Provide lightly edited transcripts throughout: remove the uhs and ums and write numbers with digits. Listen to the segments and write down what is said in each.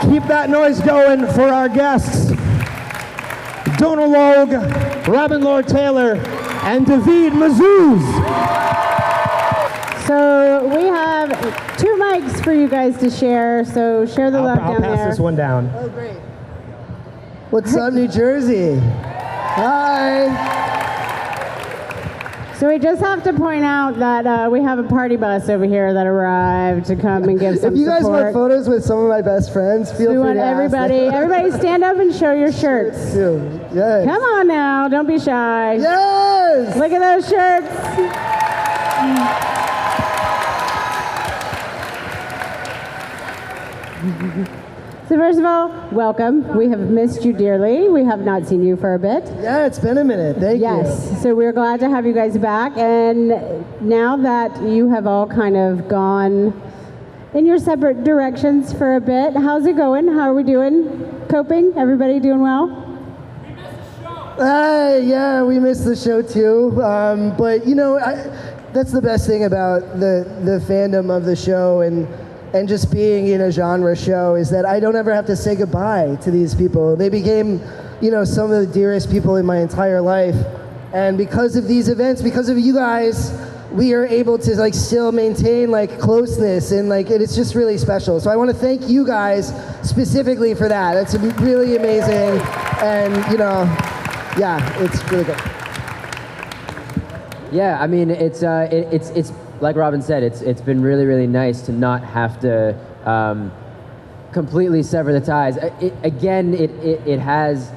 Keep that noise going for our guests, Donal Logue, Robin Lord Taylor, and David Mazouz. So we have 2 mics for you guys to share, so share the love down there. I'll pass this one down. Oh, great. What's up, New Jersey? Hi. So we just have to point out that we have a party bus over here that arrived to come and give some support. If you guys want photos with some of my best friends, feel free to everybody stand up and show your shirts. Yes. Come on now, don't be shy. Yes! Look at those shirts. So first of all, welcome. We have missed you dearly. We have not seen you for a bit. Yeah, it's been a minute. Thank you. Yes, so we're glad to have you guys back. And now that you have all kind of gone in your separate directions for a bit, how's it going? How are we doing? Coping? Everybody doing well? We missed the show. Yeah, we missed the show too. But you know, that's the best thing about the fandom of the show and just being in a genre show is that I don't ever have to say goodbye to these people. They became, you know, some of the dearest people in my entire life. And because of these events, because of you guys, we are able to like still maintain like closeness and like it's just really special. So I want to thank you guys specifically for that. It's really amazing. And you know, yeah, it's really good. Yeah, I mean, it's like Robin said, it's been really, really nice to not have to completely sever the ties. It has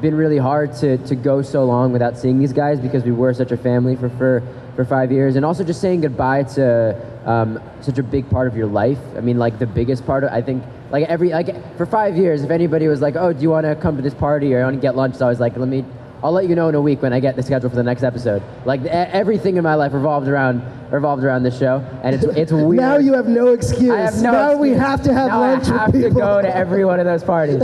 been really hard to go so long without seeing these guys because we were such a family for 5 years, and also just saying goodbye to such a big part of your life. I mean, like the biggest part of, I think, for 5 years, if anybody was like, oh, do you want to come to this party or I want to get lunch? So I was like, I'll let you know in a week when I get the schedule for the next episode. Like everything in my life revolved around this show, and it's weird. Now you have no excuse. I have no now excuse. We have to have lunch with people. I have to go to every one of those parties.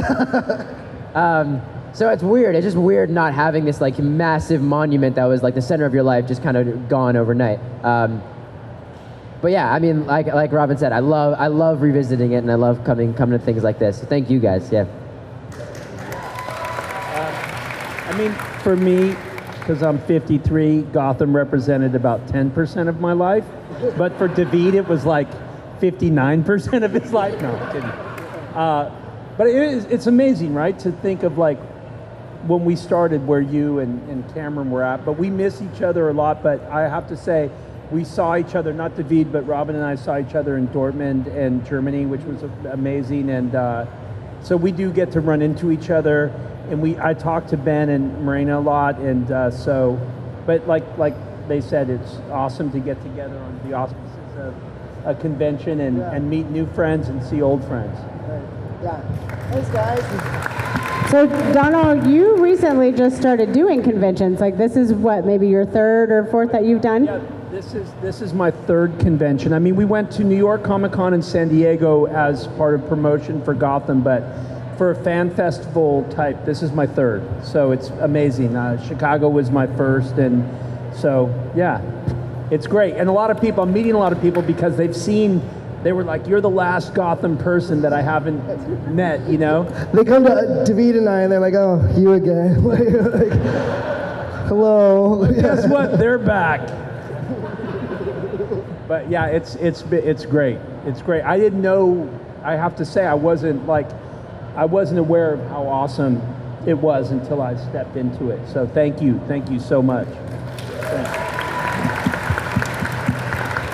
So it's weird. It's just weird not having this like massive monument that was like the center of your life just kind of gone overnight. But yeah, I mean, like Robin said, I love revisiting it, and I love coming to things like this. So thank you guys. Yeah. I mean, for me, because I'm 53, Gotham represented about 10% of my life. But for David, it was like 59% of his life. No, I'm kidding. But it's amazing, right, to think of like when we started where you and Cameron were at. But we miss each other a lot. But I have to say, we saw each other, not David, but Robin and I saw each other in Dortmund and Germany, which was amazing. And so we do get to run into each other. And I talk to Ben and Marina a lot, and but like they said, it's awesome to get together on the auspices of a convention and meet new friends and see old friends. Right. Yeah. Thanks, guys. So Donal, you recently just started doing conventions. Like this is what, maybe your 3rd or 4th that you've done? Yeah, this is my 3rd convention. I mean, we went to New York Comic Con in San Diego as part of promotion for Gotham, but for a fan festival type, this is my 3rd, so it's amazing. Chicago was my 1st, and so yeah, it's great. And I'm meeting a lot of people because they were like, you're the last Gotham person that I haven't met, you know? They come to David and I, and they're like, oh, you again. Like, hello. But guess what? They're back. But yeah, it's great. It's great. I didn't know, I have to say, I wasn't aware of how awesome it was until I stepped into it. So thank you so much.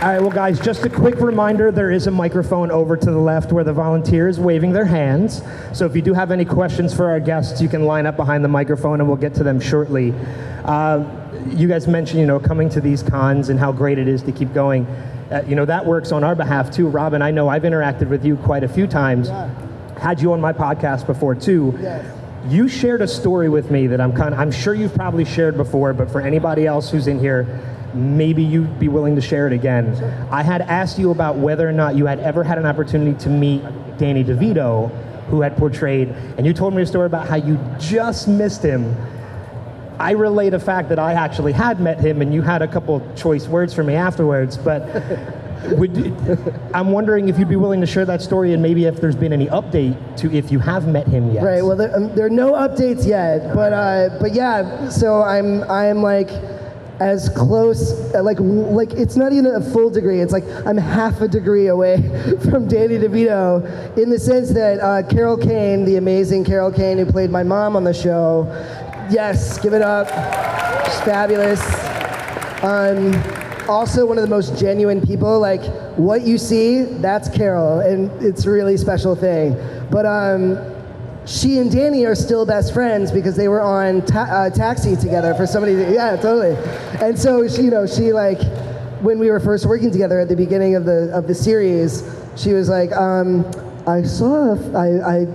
All right, well, guys, just a quick reminder, there is a microphone over to the left where the volunteers waving their hands. So if you do have any questions for our guests, you can line up behind the microphone and we'll get to them shortly. You guys mentioned, coming to these cons and how great it is to keep going. That works on our behalf too. Robin, I know I've interacted with you quite a few times. Yeah. Had you on my podcast before too. Yes. You shared a story with me that I'm sure you've probably shared before, but for anybody else who's in here, maybe you'd be willing to share it again. Sure. I had asked you about whether or not you had ever had an opportunity to meet Danny DeVito, who had portrayed, and you told me a story about how you just missed him. I relay the fact that I actually had met him, and you had a couple choice words for me afterwards, but I'm wondering if you'd be willing to share that story, and maybe if there's been any update to if you have met him yet. Right. Well, there are no updates yet, but yeah. So I'm like as close, like it's not even a full degree. It's like I'm half a degree away from Danny DeVito, in the sense that Carol Kane, the amazing Carol Kane, who played my mom on the show. Yes, give it up. She's fabulous. Also one of the most genuine people. Like, what you see, that's Carol, and it's a really special thing. But she and Danny are still best friends because they were on Taxi together for somebody. Yeah, totally. And so she like, when we were first working together at the beginning of the series, she was like, I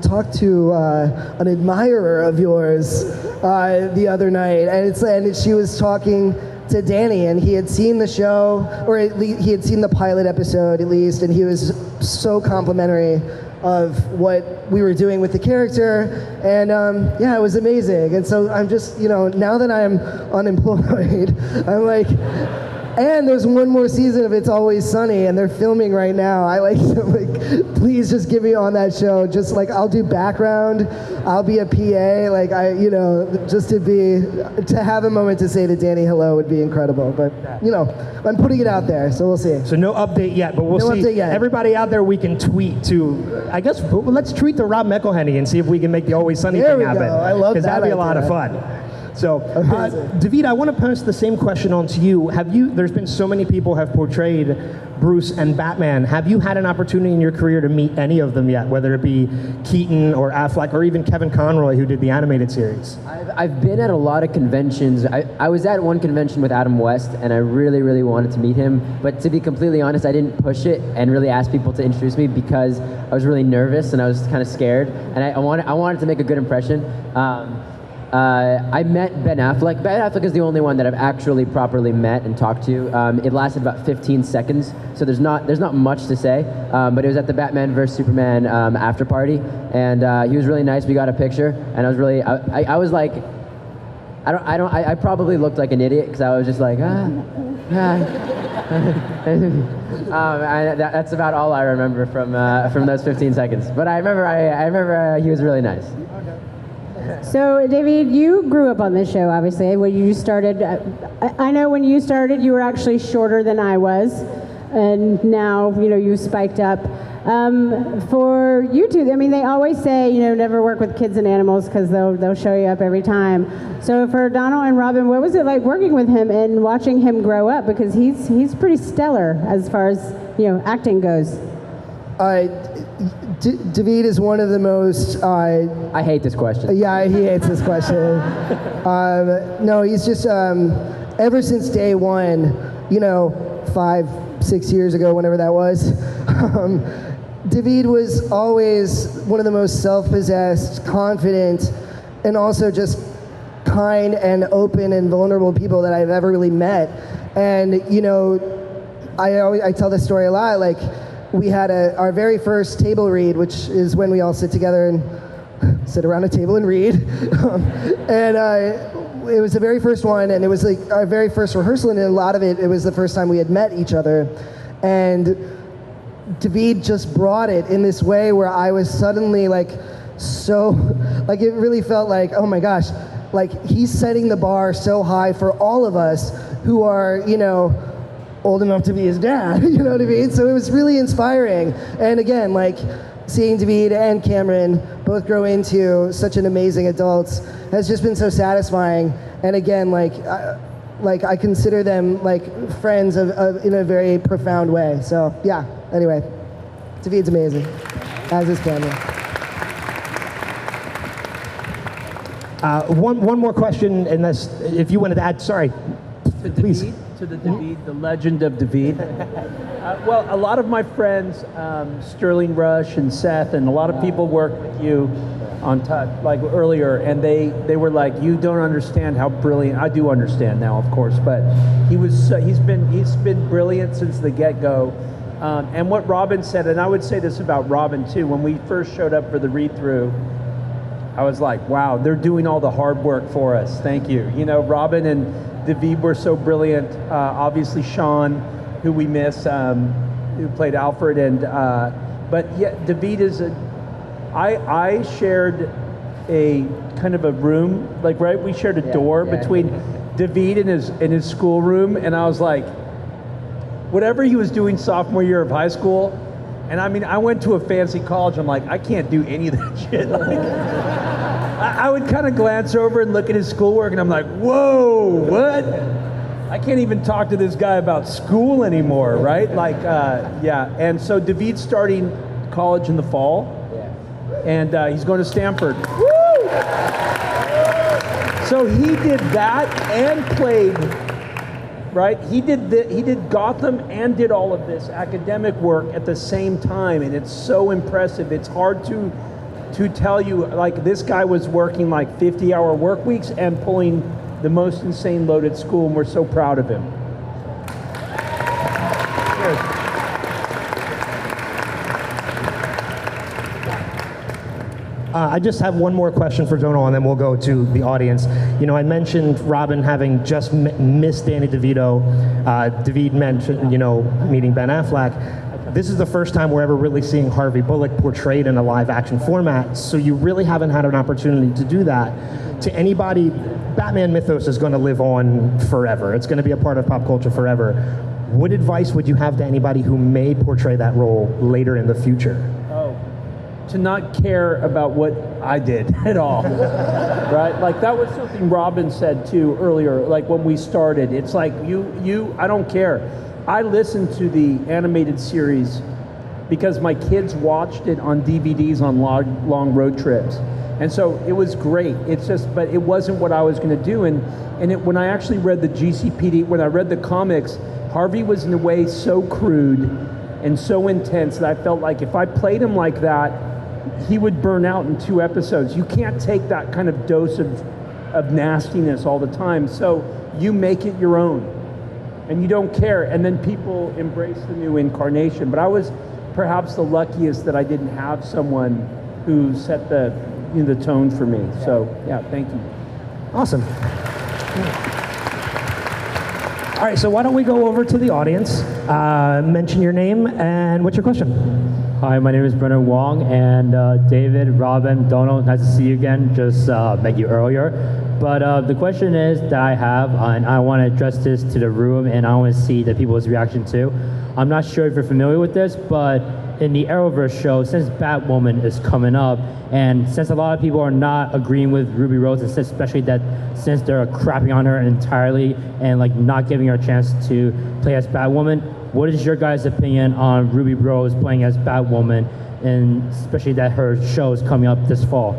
talked to an admirer of yours the other night, and she was talking to Danny, and he had seen the show, or at least he had seen the pilot episode at least, and he was so complimentary of what we were doing with the character, and yeah, it was amazing. And so I'm just, now that I'm unemployed, I'm like, and there's one more season of It's Always Sunny, and they're filming right now. I like, please just get me on that show. Just like, I'll do background, I'll be a PA. Like, just to have a moment to say to Danny hello would be incredible. But I'm putting it out there, so we'll see. So no update yet, but we'll see. No update yet. Everybody out there, we can tweet to. I guess let's tweet to Rob McElhenney and see if we can make the Always Sunny thing happen. There we go. I love that. Because that'd be a lot of fun. So, David, I want to pose the same question on to you. There's been so many people have portrayed Bruce and Batman. Have you had an opportunity in your career to meet any of them yet, whether it be Keaton or Affleck or even Kevin Conroy, who did the animated series? I've been at a lot of conventions. I was at one convention with Adam West, and I really, really wanted to meet him. But to be completely honest, I didn't push it and really ask people to introduce me because I was really nervous and I was kind of scared. And I wanted to make a good impression. I met Ben Affleck. Ben Affleck is the only one that I've actually properly met and talked to. It lasted about 15 seconds, so there's not much to say. But it was at the Batman vs Superman after party, and he was really nice. We got a picture, and I was really, I was like, I probably looked like an idiot because I was just like, that's about all I remember from those 15 seconds. But I remember he was really nice. So, David, you grew up on this show, obviously. When you started, I know when you started, you were actually shorter than I was, and now, you spiked up. For you two, I mean, they always say, never work with kids and animals because they'll show you up every time. So, for Donal and Robin, what was it like working with him and watching him grow up? Because he's pretty stellar as far as acting goes. David is one of the most... I hate this question. Yeah, he hates this question. No, he's just... ever since day one, 5-6 years ago, whenever that was, David was always one of the most self-possessed, confident, and also just kind and open and vulnerable people that I've ever really met. And, I tell this story a lot, like, we had our very first table read, which is when we all sit together and sit around a table and read. It was the very first one, and it was like our very first rehearsal, and a lot of it was the first time we had met each other. And David just brought it in this way where I was suddenly like, so, like, it really felt like, oh my gosh, like he's setting the bar so high for all of us who are, old enough to be his dad, you know what I mean? So it was really inspiring. And again, like, seeing David and Cameron both grow into such an amazing adults has just been so satisfying. And again, I consider them like friends of in a very profound way. So yeah, anyway, David's amazing, as is Cameron. One more question, and this, if you wanted to add, sorry, please. To the David, the legend of David. Well, a lot of my friends, Sterling Rush and Seth, and a lot of people worked with you on like earlier, and they were like, you don't understand how brilliant. I do understand now, of course, but he's been brilliant since the get-go. And what Robin said, and I would say this about Robin too, when we first showed up for the read-through, I was like, wow, they're doing all the hard work for us. Thank you. Robin and David were so brilliant. Obviously Sean, who we miss, who played Alfred, and but yeah, David is I shared a kind of a room, like right, we shared a door between David and his schoolroom, and I was like, whatever he was doing sophomore year of high school, and I mean, I went to a fancy college, I'm like, I can't do any of that shit. Like, I would kind of glance over and look at his schoolwork, and I'm like, whoa, what? I can't even talk to this guy about school anymore, right? Like, yeah, and so David's starting college in the fall, and he's going to Stanford. So he did that and played, right? He did Gotham and did all of this academic work at the same time, and it's so impressive. It's hard to tell you, like, this guy was working like 50-hour work weeks and pulling the most insane load at school, and we're so proud of him. I just have one more question for Donal, and then we'll go to the audience. You know, I mentioned Robin having just missed Danny DeVito. David mentioned, you know, meeting Ben Affleck. This is the first time we're ever really seeing Harvey Bullock portrayed in a live-action format, so you really haven't had an opportunity to do that. To anybody, Batman mythos is going to live on forever. It's going to be a part of pop culture forever. What advice would you have to anybody who may portray that role later in the future? To not care about what I did at all, right? Like, that was something Robin said too earlier, like when we started. It's like, I don't care. I listened to the animated series because my kids watched it on DVDs on long road trips. And so it was great. It's just, but it wasn't what I was gonna do. And when I actually read the GCPD, when I read the comics, Harvey was in a way so crude and so intense that I felt like if I played him like that, he would burn out in 2 episodes. You can't take that kind of dose of nastiness all the time. So you make it your own, and you don't care. And then people embrace the new incarnation. But I was perhaps the luckiest that I didn't have someone who set the tone for me. So yeah, thank you. Awesome. All right, so why don't we go over to the audience, mention your name, and what's your question? Hi, my name is Brynan Wong, and David, Robin, Donal, nice to see you again. Just met you earlier. But the question is that I have, and I want to address this to the room, and I want to see the people's reaction too. I'm not sure if you're familiar with this, but in the Arrowverse show, since Batwoman is coming up, and since a lot of people are not agreeing with Ruby Rose, and especially that since they're crapping on her entirely and like not giving her a chance to play as Batwoman, what is your guys' opinion on Ruby Rose playing as Batwoman, and especially that her show is coming up this fall?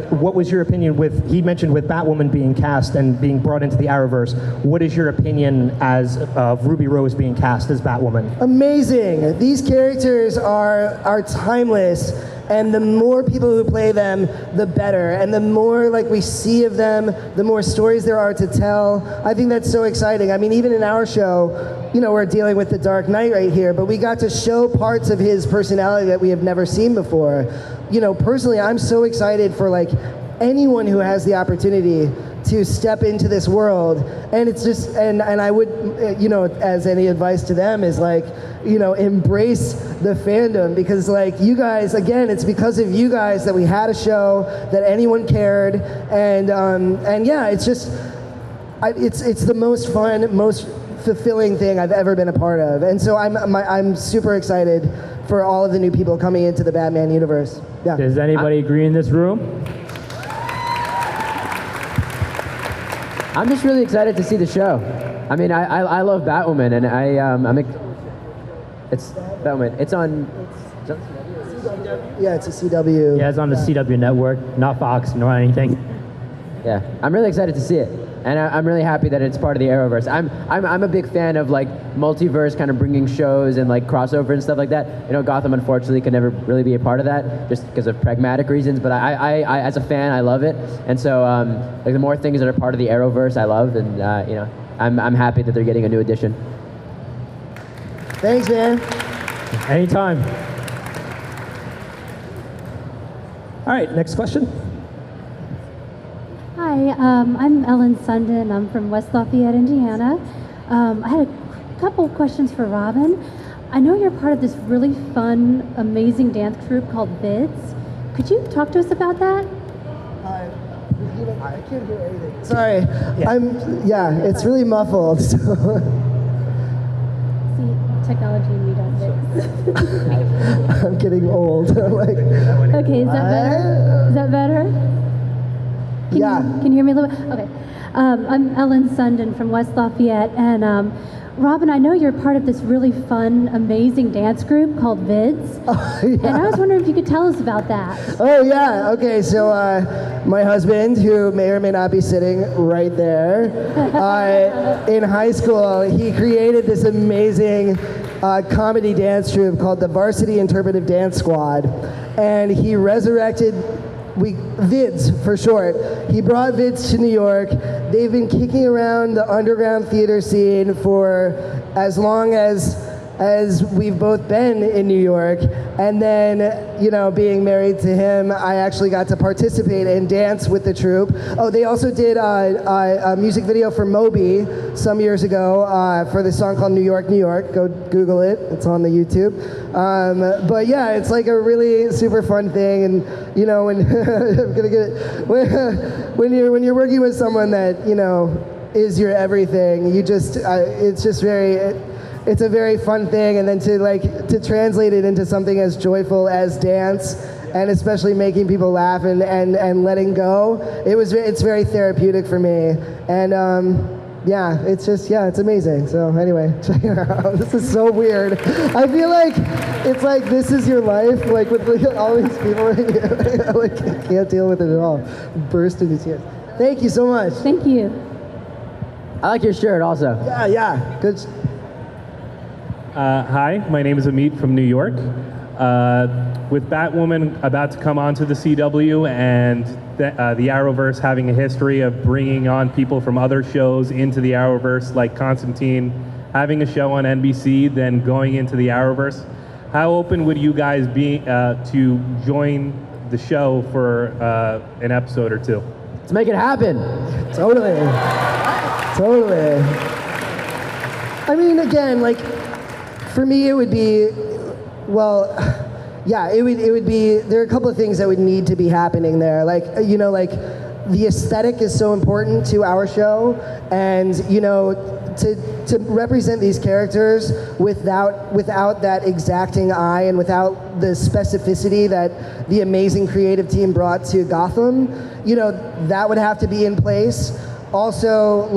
What was your opinion with, he mentioned with Batwoman being cast and being brought into the Arrowverse, what is your opinion as of Ruby Rose being cast as Batwoman? Amazing. These characters are timeless, and the more people who play them, the better. And the more like we see of them, the more stories there are to tell. I think that's so exciting. I mean, even in our show, you know, we're dealing with the Dark Knight right here, but we got to show parts of his personality that we have never seen before. You know, personally, I'm so excited for like anyone who has the opportunity to step into this world. And it's just, and I would, you know, as any advice to them is like, you know, embrace the fandom, because like you guys, again, it's because of you guys that we had a show, that anyone cared. And yeah, it's just, it's the most fun, most fulfilling thing I've ever been a part of. And so I'm super excited for all of the new people coming into the Batman universe. Yeah. Does anybody agree in this room? I'm just really excited to see the show. I mean, I love Batwoman, and it's Batwoman. It's on. Yeah, it's a CW. Yeah, it's on the CW network, not Fox, nor anything. Yeah, I'm really excited to see it, and I'm really happy that it's part of the Arrowverse. I'm a big fan of like multiverse kind of bringing shows and like crossover and stuff like that. You know, Gotham unfortunately could never really be a part of that just because of pragmatic reasons. But I as a fan, I love it, and so like the more things that are part of the Arrowverse, I love, and you know, I'm happy that they're getting a new edition. Thanks, man. Anytime. All right, next question. Hi, Hi, I'm Ellen Sundin. I'm from West Lafayette, Indiana. I had a couple of questions for Robin. I know you're part of this really fun, amazing dance troupe called Vids. Could you talk to us about that? I can't hear anything. Sorry, it's really muffled. So. See, technology and me don't mix. I'm getting old. I'm like, okay, is that better? Is that better? Can you hear me a little bit? Okay. I'm Ellen Sundin from West Lafayette, and Robin, I know you're part of this really fun, amazing dance group called Vids. And I was wondering if you could tell us about that. Oh, yeah. Okay, so my husband, who may or may not be sitting right there, in high school, he created this amazing comedy dance troupe called the Varsity Interpretive Dance Squad. And he resurrected Vids for short. He brought Vids to New York. They've been kicking around the underground theater scene for as long as we've both been in New York. And then, being married to him, I actually got to participate and dance with the troupe. Oh, they also did a music video for Moby some years ago for the song called New York, New York. Go Google it. It's on the YouTube. But yeah, it's like a really super fun thing. And, when I'm gonna get it, when you're working with someone that, is your everything, you just, it's just it's a very fun thing, and then to translate it into something as joyful as dance, and especially making people laugh and letting go, it's very therapeutic for me, and it's amazing. So anyway, check it out. This is so weird. I feel like it's like this is your life, like with all these people. I can't deal with it at all. Burst into tears. Thank you so much. Thank you. I like your shirt also. Yeah, good. Hi, my name is Amit from New York. With Batwoman about to come onto the CW and the Arrowverse having a history of bringing on people from other shows into the Arrowverse, like Constantine having a show on NBC, then going into the Arrowverse, how open would you guys be to join the show for an episode or two? Let's make it happen. Totally. I mean, again, for me, it would be, it would be, there are a couple of things that would need to be happening there. The aesthetic is so important to our show, and, to represent these characters without that exacting eye and without the specificity that the amazing creative team brought to Gotham, that would have to be in place. Also,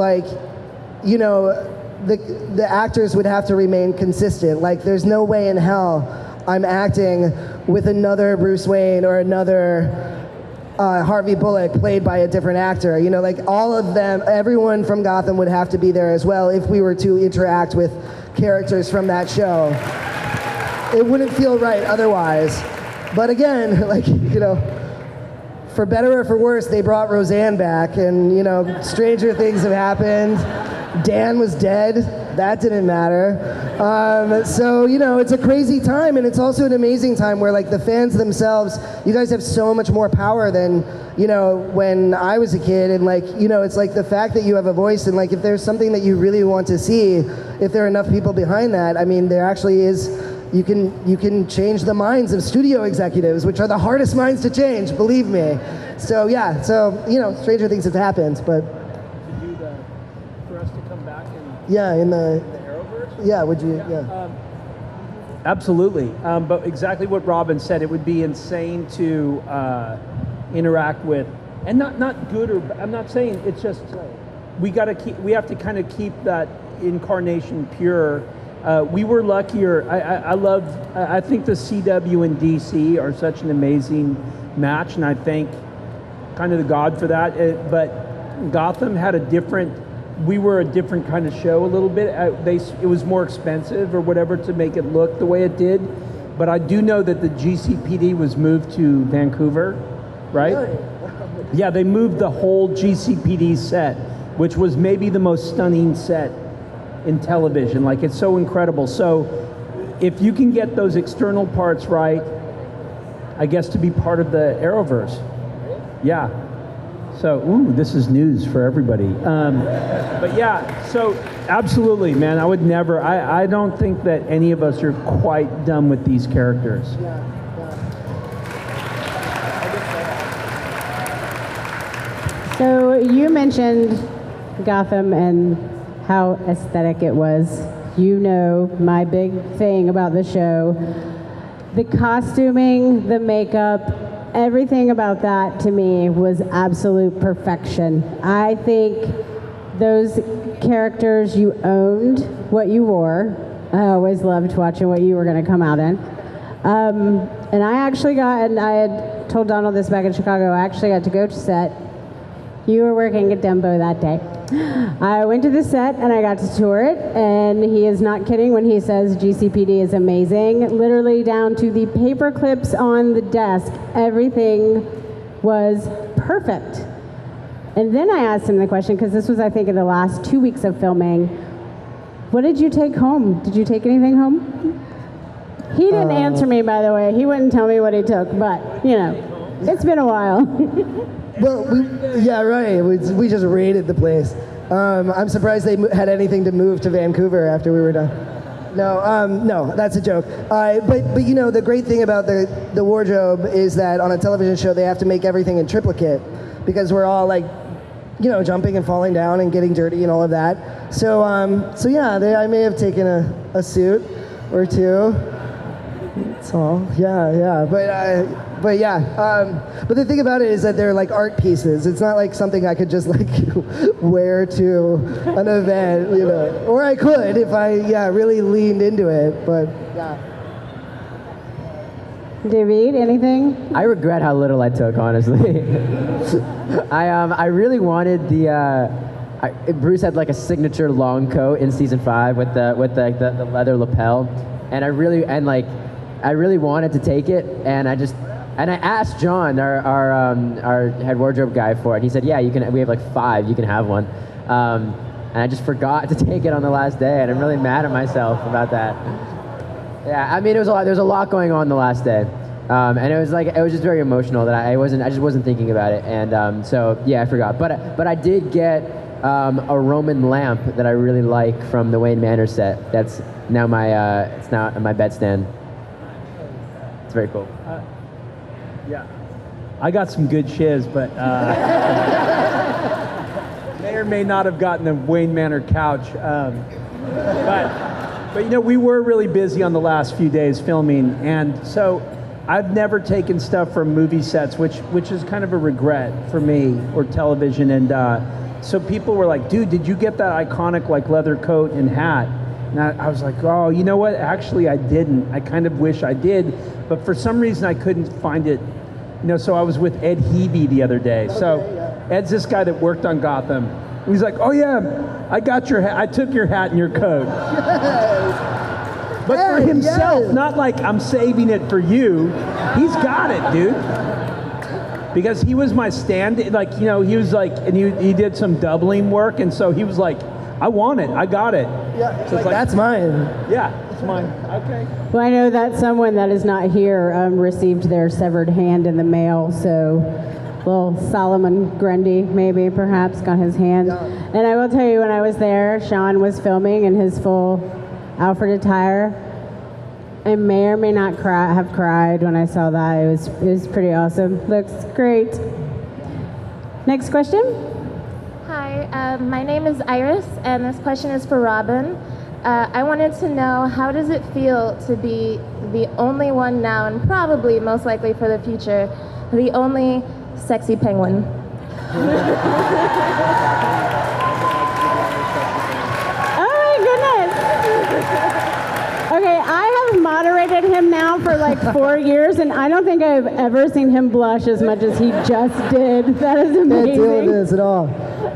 the actors would have to remain consistent. There's no way in hell I'm acting with another Bruce Wayne or another Harvey Bullock played by a different actor. All of them, everyone from Gotham would have to be there as well if we were to interact with characters from that show. It wouldn't feel right otherwise. But again, for better or for worse, they brought Roseanne back, and stranger things have happened. Dan was dead. That didn't matter. So, it's a crazy time, and it's also an amazing time where, the fans themselves, you guys have so much more power than, when I was a kid, and, it's the fact that you have a voice, and, if there's something that you really want to see, if there are enough people behind that, I mean, there actually is, you can change the minds of studio executives, which are the hardest minds to change, believe me. So, yeah, stranger things have happened, but... Yeah, in the Arrowverse? Yeah, would you? Yeah. Absolutely. But exactly what Robin said, it would be insane to interact with, and not good or I'm not saying it's just we have to kind of keep that incarnation pure. We were luckier. I think the CW and DC are such an amazing match, and I thank kind of the God for that. But Gotham had we were a different kind of show a little bit. It was more expensive or whatever to make it look the way it did. But I do know that the GCPD was moved to Vancouver, right? Really? Yeah, they moved the whole GCPD set, which was maybe the most stunning set in television. It's so incredible. So if you can get those external parts right, I guess to be part of the Arrowverse. Yeah. So, this is news for everybody. But yeah, so absolutely, man. I would never. I don't think that any of us are quite done with these characters. So you mentioned Gotham and how aesthetic it was. You know my big thing about the show. The costuming, the makeup, everything about that to me was absolute perfection. I think those characters, you owned what you wore. I always loved watching what you were going to come out in. And I had told Donald this back in Chicago, I actually got to go to set. You were working at Dumbo that day. I went to the set and I got to tour it, and he is not kidding when he says GCPD is amazing. Literally down to the paper clips on the desk, everything was perfect. And then I asked him the question, because this was, I think, in the last 2 weeks of filming, what did you take home? Did you take anything home? He didn't answer me, by the way. He wouldn't tell me what he took, but, you know, it's been a while. Well, yeah, right. We just raided the place. I'm surprised they had anything to move to Vancouver after we were done. No, that's a joke. But you know, the great thing about the wardrobe is that on a television show they have to make everything in triplicate because we're all like, you know, jumping and falling down and getting dirty and all of that. So yeah, I may have taken a suit or two. That's all. Yeah. But yeah. But the thing about it is that they're like art pieces. It's not like something I could just like wear to an event, you know. Or I could if I really leaned into it. But yeah. David, anything? I regret how little I took, honestly. I really wanted Bruce had like a signature long coat in season 5 with the leather lapel, and I really wanted to take it, and I asked John, our head wardrobe guy, for it. He said, "Yeah, you can. We have like 5. You can have one." And I just forgot to take it on the last day, and I'm really mad at myself about that. Yeah, I mean, there's a lot going on the last day, and it was just very emotional that I just wasn't thinking about it, and so yeah, I forgot. But I did get a Roman lamp that I really like from the Wayne Manor set. That's now my bedstand. It's very cool. Yeah, I got some good shiz, but may or may not have gotten the Wayne Manor couch. But you know, we were really busy on the last few days filming, and so I've never taken stuff from movie sets, which is kind of a regret for me, or television. And so people were like, "Dude, did you get that iconic like leather coat and hat?" And I was like, "Oh, you know what? Actually, I didn't. I kind of wish I did, but for some reason I couldn't find it." You know, so I was with Ed Hebe the other day. So Ed's this guy that worked on Gotham. He's like, "Oh yeah, I got your hat. I took your hat and your coat." But for himself, not like I'm saving it for you. He's got it, dude. Because he was my stand, like, you know, he was like, and he did some doubling work, and so he was like, "I want it. I got it." Yeah, so it's like, that's mine. Yeah, it's mine. Okay. Well, I know that someone that is not here received their severed hand in the mail, so little Solomon Grundy maybe perhaps got his hand. Yeah. And I will tell you, when I was there, Sean was filming in his full Alfred attire. I may or may not have cried when I saw that. It was pretty awesome. Looks great. Next question. Hi, my name is Iris, and this question is for Robin. I wanted to know, how does it feel to be the only one now, and probably most likely for the future, the only sexy penguin? Okay, I have moderated him now for like 4 years, and I don't think I've ever seen him blush as much as he just did. That is amazing. Can't deal with this at all.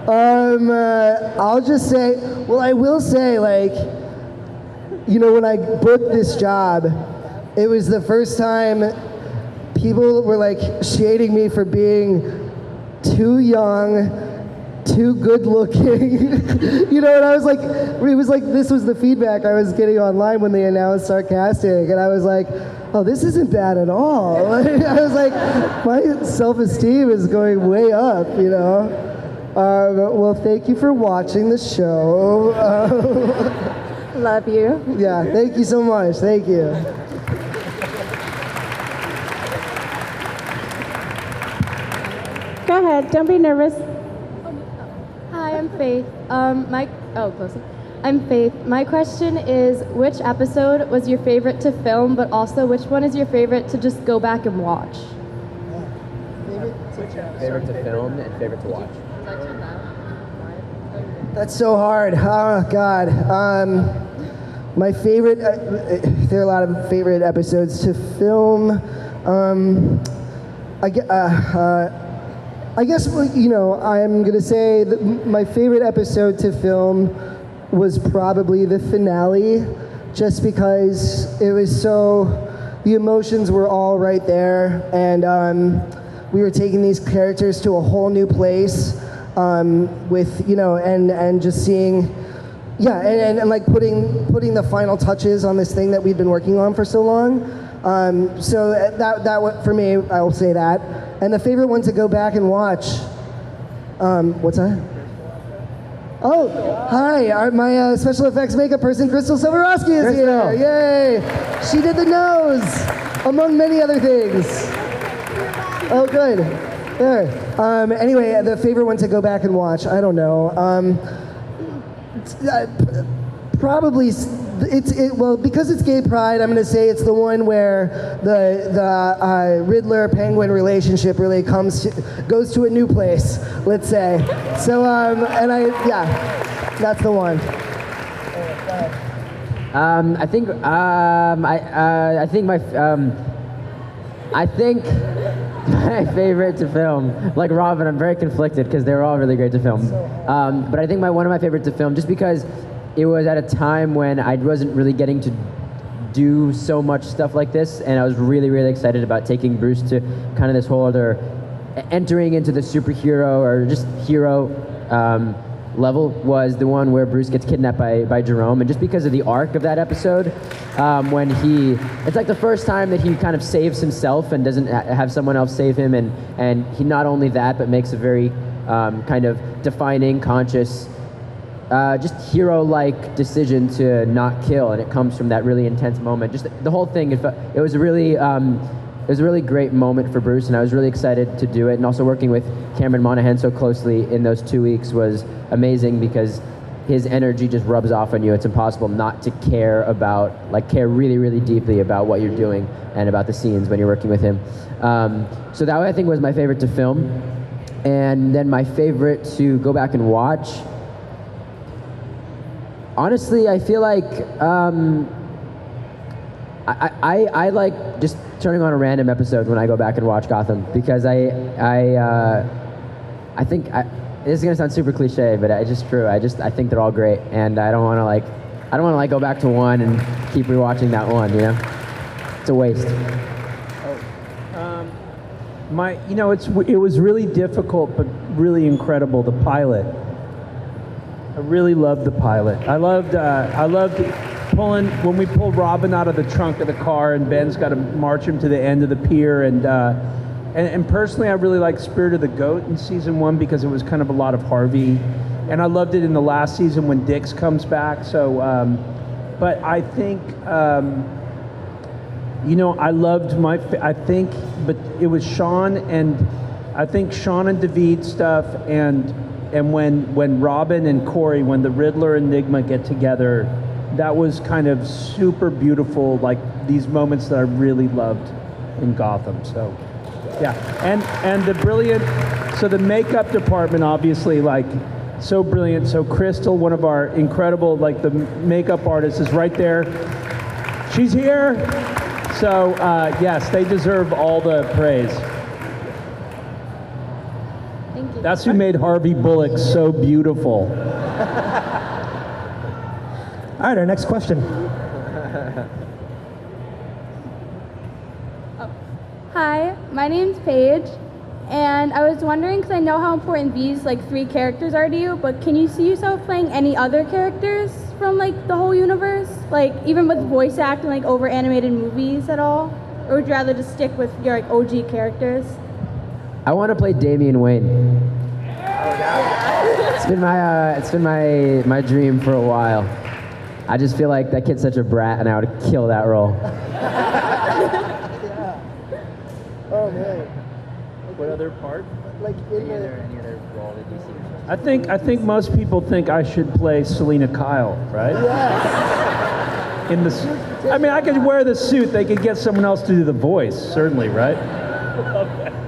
I'll just say, well, I will say, like, you know, when I booked this job, it was the first time people were like shading me for being too young, too good looking. You know, and I was like, it was like, this was the feedback I was getting online when they announced Sarcastic, and I was like, oh, this isn't bad at all. I was like, my self-esteem is going way up, you know. Well, thank you for watching the show. Love you. Yeah, thank you so much. Thank you. Go ahead. Don't be nervous. Hi, I'm Faith. I'm Faith. My question is, which episode was your favorite to film, but also which one is your favorite to just go back and watch? Favorite to film and favorite to watch. That's so hard. Oh, God. My favorite, there are a lot of favorite episodes to film. I guess, you know, I'm going to say that my favorite episode to film was probably the finale, just because it was so, the emotions were all right there, and we were taking these characters to a whole new place with, you know, and just seeing, yeah, and like putting the final touches on this thing that we've been working on for so long. So that for me, I will say that. And the favorite one to go back and watch, what's that? Oh, hi, my special effects makeup person, Crystal Silverowski is here. Yay! She did the nose, among many other things. Oh, good. There. Anyway, the favorite one to go back and watch, I don't know. Probably, well, because it's Gay Pride, I'm going to say it's the one where the Riddler-Penguin relationship really goes to a new place, let's say. So, yeah, that's the one. I think my favorite to film, like Robin, I'm very conflicted because they were all really great to film. But I think one of my favorite to film, just because it was at a time when I wasn't really getting to do so much stuff like this, and I was really, really excited about taking Bruce to kind of this whole other, entering into the superhero or just hero level, was the one where Bruce gets kidnapped by Jerome. And just because of the arc of that episode, when it's like the first time that he kind of saves himself and doesn't have someone else save him, and he not only that, but makes a very kind of defining, conscious, just hero-like decision to not kill, and it comes from that really intense moment. Just the whole thing, it was a really great moment for Bruce, and I was really excited to do it. And also working with Cameron Monaghan so closely in those 2 weeks was amazing, because his energy just rubs off on you. It's impossible not to care really, really deeply about what you're doing and about the scenes when you're working with him. So that I think was my favorite to film. And then my favorite to go back and watch, honestly, I feel like I like just turning on a random episode when I go back and watch Gotham, because I think this is gonna sound super cliche, but it's just true. I think they're all great, and I don't want to go back to one and keep rewatching that one. You know, it's a waste. It was really difficult, but really incredible. The pilot. I really loved the pilot. I loved when we pulled Robin out of the trunk of the car, and Ben's got to march him to the end of the pier. And personally, I really liked Spirit of the Goat in season 1, because it was kind of a lot of Harvey. And I loved it in the last season when Dix comes back. So, but I think, I loved but it was Sean and David stuff, and when Robin and Corey, when the Riddler and Enigma get together, that was kind of super beautiful, like these moments that I really loved in Gotham. So, yeah, and the brilliant, so the makeup department, obviously, like, so brilliant. So Crystal, one of our incredible, like, the makeup artist, is right there. She's here. So, yes, they deserve all the praise. Thank you. That's who made Harvey Bullock so beautiful. All right, our next question. Hi, my name's Paige, And I was wondering, because I know how important these like 3 characters are to you, but can you see yourself playing any other characters from like the whole universe? Like even with voice acting, like over animated movies at all? Or would you rather just stick with your like OG characters? I want to play Damian Wayne. It's been my dream for a while. I just feel like that kid's such a brat, and I would kill that role. Oh man. What other part? Like in Any other role that you see? I think most people think I should play Selena Kyle, right? Yes. In the, I mean, I could wear the suit. They could get someone else to do the voice, certainly, right? Oh man.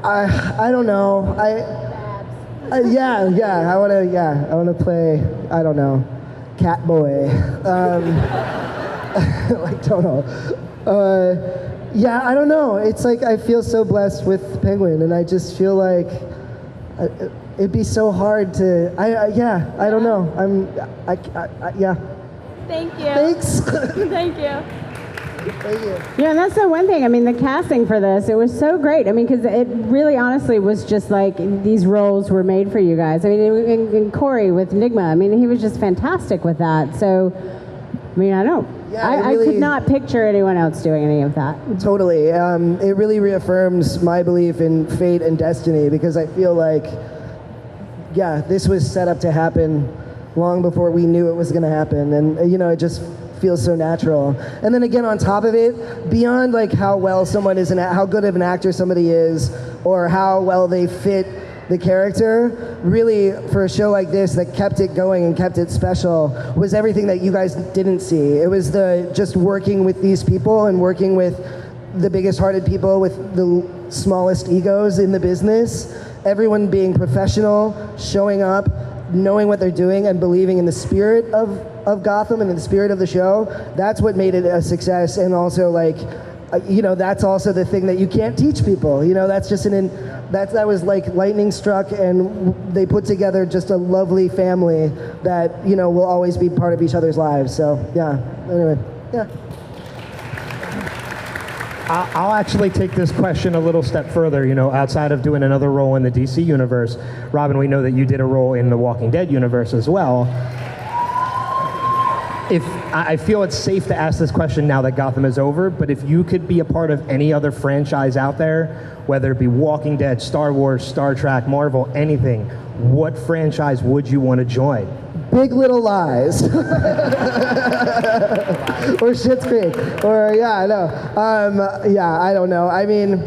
I don't know. Yeah. I wanna play. I don't know, Catboy. Like Donal. Yeah, I don't know. It's like I feel so blessed with Penguin, and I just feel like it'd be so hard to. I don't know. Yeah. Thank you. Thanks. Thank you. Thank you. Yeah, and that's the one thing. I mean, the casting for this, it was so great. I mean, because it really honestly was just like these roles were made for you guys. I mean, and Corey with Enigma, I mean, he was just fantastic with that. So, I mean, I don't. Yeah, I could not picture anyone else doing any of that. Totally. It really reaffirms my belief in fate and destiny, because I feel like, yeah, this was set up to happen long before we knew it was going to happen. And, it just feels so natural. And then again, on top of it, beyond like how well someone is, how good of an actor somebody is, or how well they fit the character, really, for a show like this that kept it going and kept it special, was everything that you guys didn't see. It was just working with these people and working with the biggest hearted people with the smallest egos in the business, everyone being professional, showing up, knowing what they're doing, and believing in the spirit of Gotham and in the spirit of the show. That's what made it a success. And also, like, that's also the thing that you can't teach people. That's just that was like lightning struck, and they put together just a lovely family that will always be part of each other's lives. So yeah. Anyway, yeah. I'll actually take this question a little step further. Outside of doing another role in the DC universe, Robin, we know that you did a role in the Walking Dead universe as well. I feel it's safe to ask this question now that Gotham is over, but if you could be a part of any other franchise out there, whether it be Walking Dead, Star Wars, Star Trek, Marvel, anything, what franchise would you want to join? Big Little Lies. Or Schitt's Creek. Or, I don't know. I mean,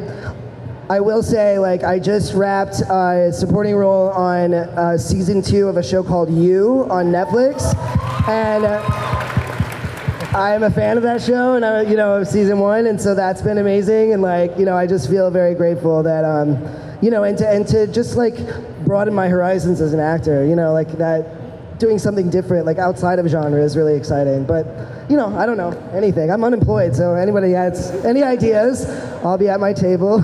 I will say, like, I just wrapped a supporting role on season 2 of a show called You on Netflix. And I'm a fan of that show, and of season 1, and so that's been amazing. And I just feel very grateful that, and to just like broaden my horizons as an actor. Like that, doing something different, like outside of genre, is really exciting. But I don't know anything. I'm unemployed, so anybody has any ideas, I'll be at my table.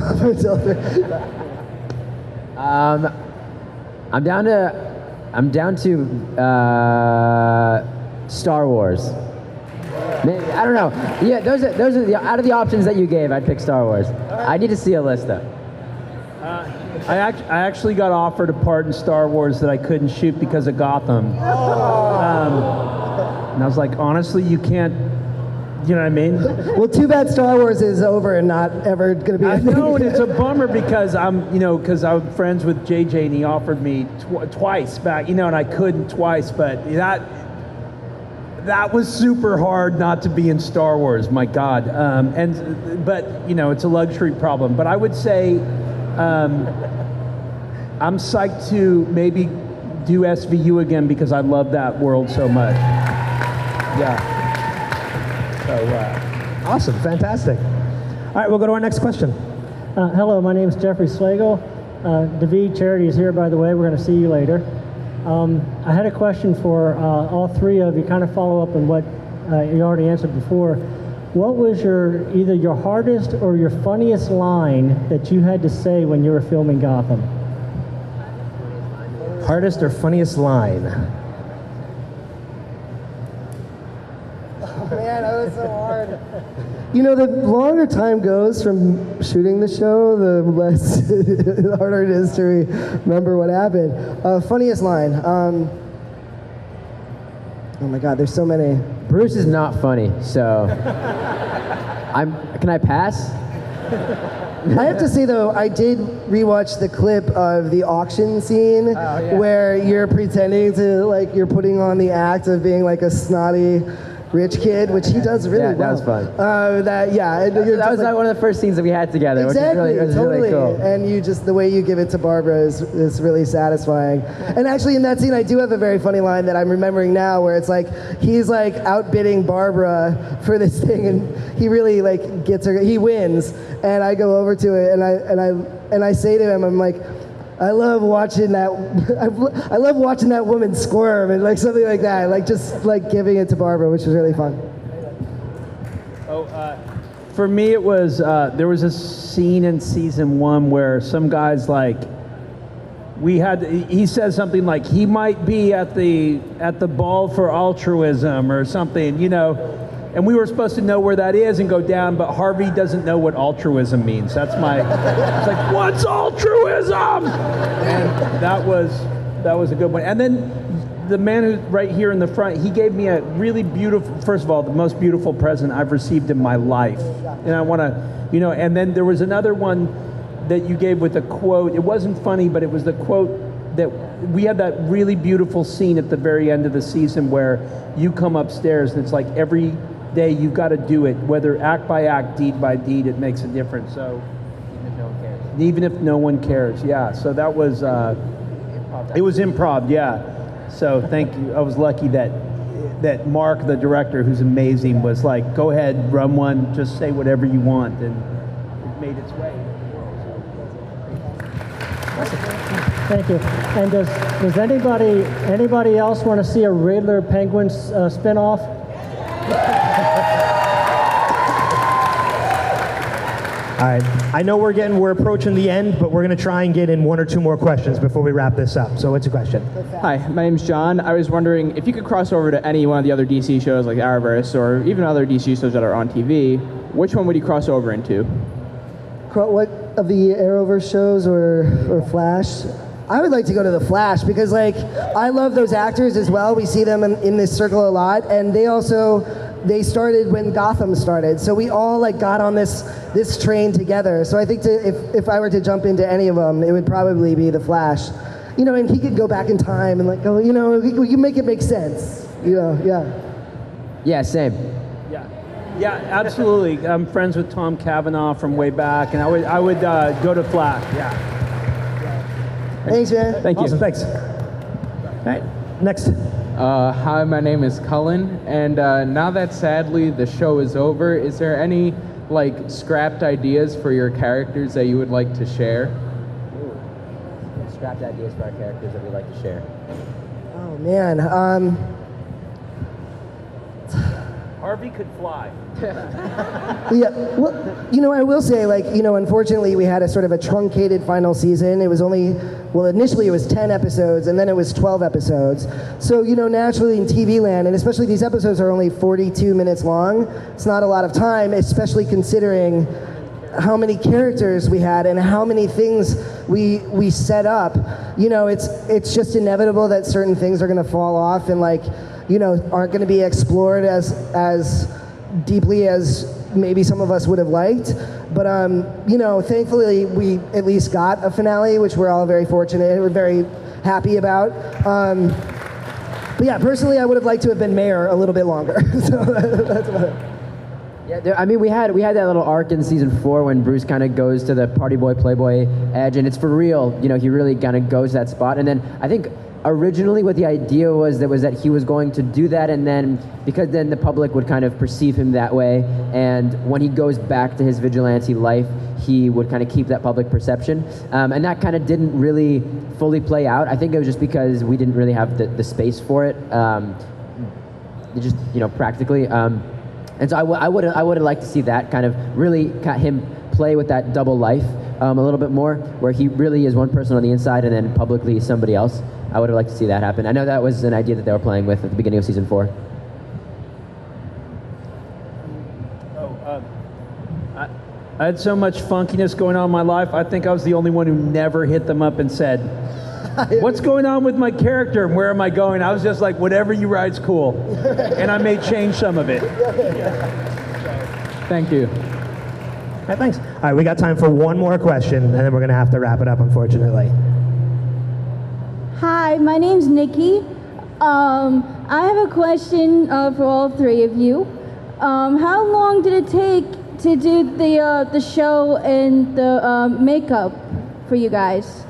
I'm down to Star Wars. Maybe, I don't know. Yeah, those are out of the options that you gave, I'd pick Star Wars. I need to see a list though. I actually got offered a part in Star Wars that I couldn't shoot because of Gotham. And I was like, honestly, you can't. You know what I mean? Well, too bad Star Wars is over and not ever going to be. I know, and it's a bummer because I'm friends with JJ, and he offered me twice back, and I couldn't twice, but that was super hard not to be in Star Wars. My God, but it's a luxury problem. But I would say, I'm psyched to maybe do SVU again because I love that world so much. Yeah. So, awesome, fantastic. All right, we'll go to our next question. Hello, my name is Jeffrey Slagle. David Charity is here, by the way. We're going to see you later. I had a question for all three of you, kind of follow up on what you already answered before. What was either your hardest or your funniest line that you had to say when you were filming Gotham? Hardest or funniest line? Man, that was so hard. You know, the longer time goes from shooting the show, the less the harder it is to remember what happened. Funniest line. Oh my God, there's so many. Bruce is not funny, so can I pass? I have to say though, I did rewatch the clip of the auction scene where you're pretending to, like, you're putting on the act of being like a snotty rich kid, which he does really well. That was fun. That was like one of the first scenes that we had together, exactly, which is totally. really cool. And you just, the way you give it to Barbara is really satisfying. And actually in that scene, I do have a very funny line that I'm remembering now where it's like, he's like outbidding Barbara for this thing and he really like gets her, he wins. And I go over to it and I say to him, I'm like, I love watching that woman squirm and like something like that, like just like giving it to Barbara, which was really fun. For me, it was there was a scene in season 1 where some guys like he says something like he might be at the ball for altruism or something, you know, and we were supposed to know where that is and go down, but Harvey doesn't know what altruism means. It's like, what's altruism? And that was a good one. And then the man who's right here in the front, he gave me a really beautiful, first of all, the most beautiful present I've received in my life. And I want to, you know, and then there was another one that you gave with a quote. It wasn't funny, but it was the quote that we had that really beautiful scene at the very end of the season where you come upstairs and it's like every day you've got to do it, whether act by act, deed by deed, it makes a difference. So even if no one cares, yeah. So that was it was improv, yeah. So thank you. I was lucky that Mark, the director, who's amazing, was like, go ahead, run one, just say whatever you want, and it made its way. Thank you. And does anybody else want to see a Riddler Penguin spinoff? All right. I know we're approaching the end, but we're going to try and get in 1 or 2 more questions before we wrap this up. So what's your question? Hi, my name's John. I was wondering if you could cross over to any one of the other DC shows like Arrowverse or even other DC shows that are on TV, which one would you cross over into? What of the Arrowverse shows or Flash? I would like to go to the Flash because, like, I love those actors as well. We see them in this circle a lot, and they started when Gotham started, so we all like got on this train together. So I think if I were to jump into any of them, it would probably be the Flash, you know. And he could go back in time and like go, you know, you make it make sense, you know. Yeah, same. Yeah, absolutely. I'm friends with Tom Cavanaugh from way back, and I would go to Flash. Yeah. Thanks, man. Thank you. Awesome, thanks. All right, next. Hi, my name is Cullen, and now that sadly the show is over, is there any like scrapped ideas for your characters that you would like to share? Scrapped ideas for our characters that we'd like to share. Oh man. Harvey could fly. Yeah, well, you know, I will say, like, you know, unfortunately we had a sort of a truncated final season. It was initially it was 10 episodes, and then it was 12 episodes. So, you know, naturally in TV land, and especially these episodes are only 42 minutes long, it's not a lot of time, especially considering how many characters we had and how many things we set up. You know, it's just inevitable that certain things are going to fall off and, like, you know, aren't going to be explored as deeply as maybe some of us would have liked. But, you know, thankfully we at least got a finale, which we're all very fortunate and we're very happy about. But yeah, personally, I would have liked to have been mayor a little bit longer. So that's about it. Yeah, I mean, we had that little arc in season 4 when Bruce kind of goes to the party boy, playboy edge, and it's for real. You know, he really kind of goes that spot. And then I think originally what the idea was that he was going to do that, and then because then the public would kind of perceive him that way, and when he goes back to his vigilante life, he would kind of keep that public perception, and that kind of didn't really fully play out. I think it was just because we didn't really have the space for it, just, you know, practically. And so I would have liked to see that kind of really him play with that double life a little bit more, where he really is one person on the inside and then publicly somebody else. I would have liked to see that happen. I know that was an idea that they were playing with at the beginning of season 4. I had so much funkiness going on in my life. I think I was the only one who never hit them up and said, what's going on with my character and where am I going? I was just like, whatever you write's cool. And I may change some of it. Thank you. All right, thanks. All right, we got time for one more question, and then we're going to have to wrap it up, unfortunately. Hi, my name's Nikki. I have a question for all three of you. How long did it take to do the show and the makeup for you guys?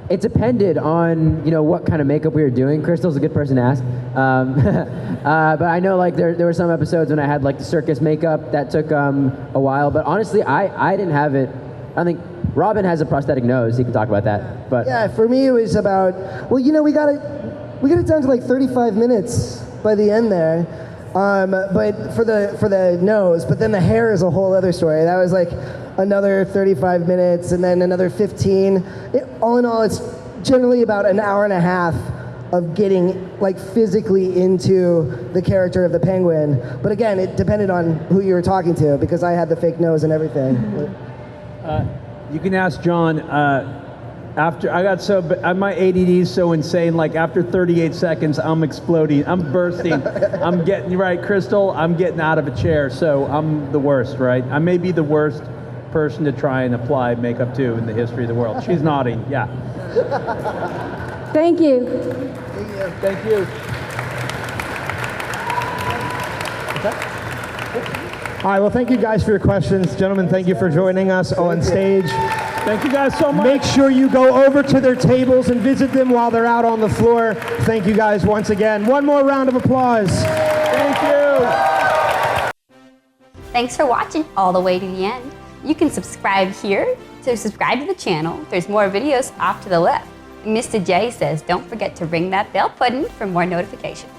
It depended on what kind of makeup we were doing. Crystal's a good person to ask. But I know like there were some episodes when I had like the circus makeup that took a while. But honestly, I didn't have it. I think Robin has a prosthetic nose. He can talk about that. But yeah, for me it was about we got it down to like 35 minutes by the end there. But for the nose, but then the hair is a whole other story. That was like another 35 minutes and then another 15. All in all, it's generally about an hour and a half of getting like physically into the character of the Penguin. But again, it depended on who you were talking to because I had the fake nose and everything. You can ask John. After I got my ADD is so insane. Like after 38 seconds, I'm exploding. I'm bursting. I'm getting right, Crystal. I'm getting out of a chair. So I'm the worst, right? I may be the worst person to try and apply makeup to in the history of the world. She's nodding. Yeah. Thank you. Thank you. All right, well, thank you guys for your questions. Gentlemen, thank you for joining us on stage. Thank you guys so much. Make sure you go over to their tables and visit them while they're out on the floor. Thank you guys once again. One more round of applause. Thank you. Thanks for watching all the way to the end. You can subscribe here to subscribe to the channel. There's more videos off to the left. And Mr. J says, don't forget to ring that bell button for more notifications.